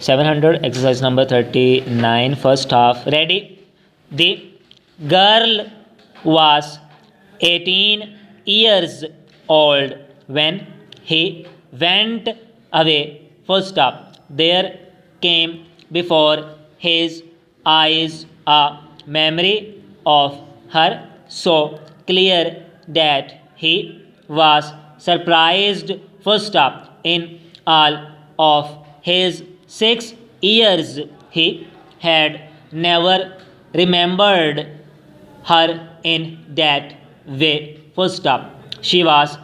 700, exercise number 39, first half. Ready? The girl was 18 years old when he went away. First half. There came before his eyes a memory of her so clear that he was surprised. First half. In all of his 6 years he had never remembered her in that way. First half. She was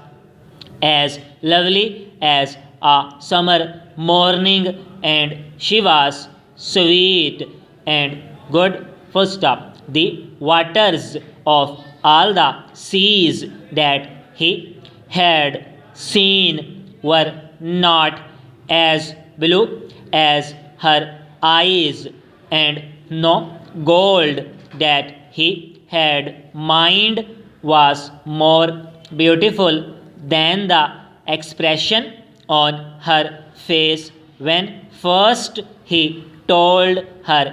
as lovely as a summer morning and she was sweet and good. First half. The waters of all the seas that he had seen were not as blue as her eyes, and no gold that he had mined was more beautiful than the expression on her face when first he told her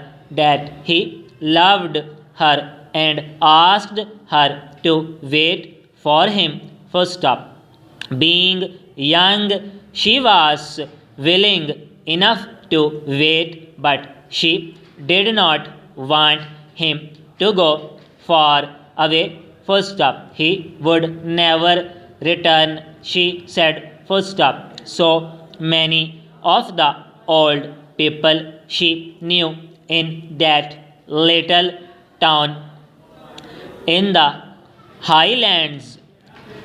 that he loved her and asked her to wait for him. First up. Being young, she was willing enough to wait, but she did not want him to go far away. First up. He would never return, she said. First up. So many of the old people she knew in that little town in the highlands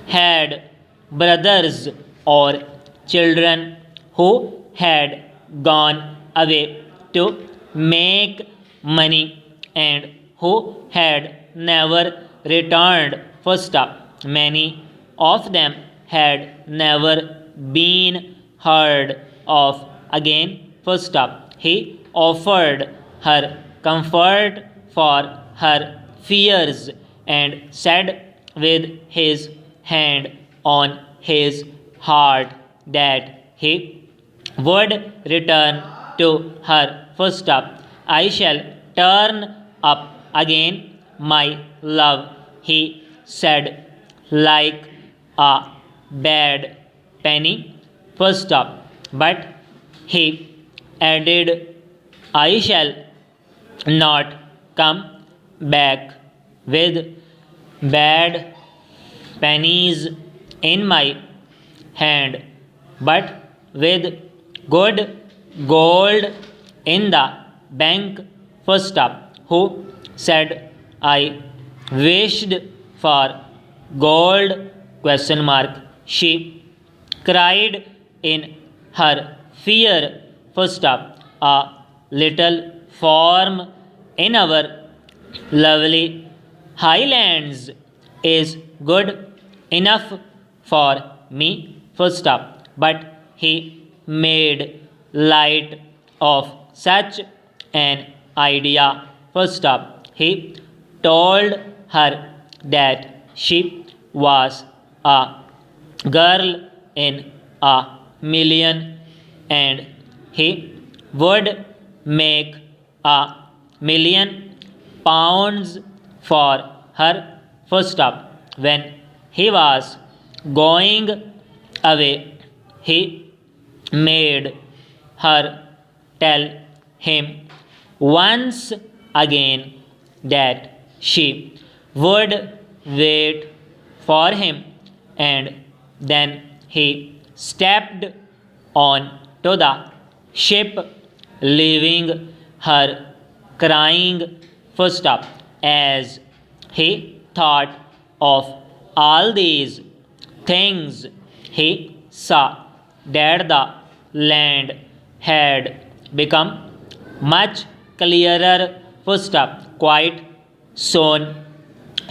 had brothers or children who had gone away to make money and who had never returned. First up. Many of them had never been heard of again. First up. He offered her comfort for her fears and said with his hand on his heart that he would return to her. First up. I shall turn up again, my love, he said, like a bad penny. First up. But he added, I shall not come back with bad pennies in my hand, but with good gold in the bank. First up. Who said I wished for gold? Question mark. She cried in her fear. First up. A little farm in our lovely highlands is good enough for me. First up. But he made light of such an idea. First up. He told her that she was a girl in a million and he would make £1,000,000 for her. First up. When he was going away, he made her tell him once again that she would wait for him, and then he stepped on to the ship, leaving her crying. First up. As he thought of all these things, he saw that the land had become much clearer. First up. Quite soon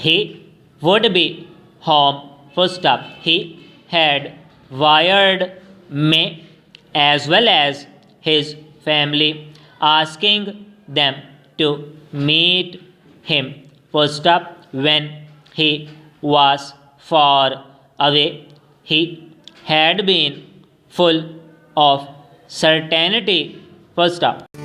he would be home. First up. He had wired me as well as his family, asking them to meet him. First up. When he was far away, he had been full of certainty first stop.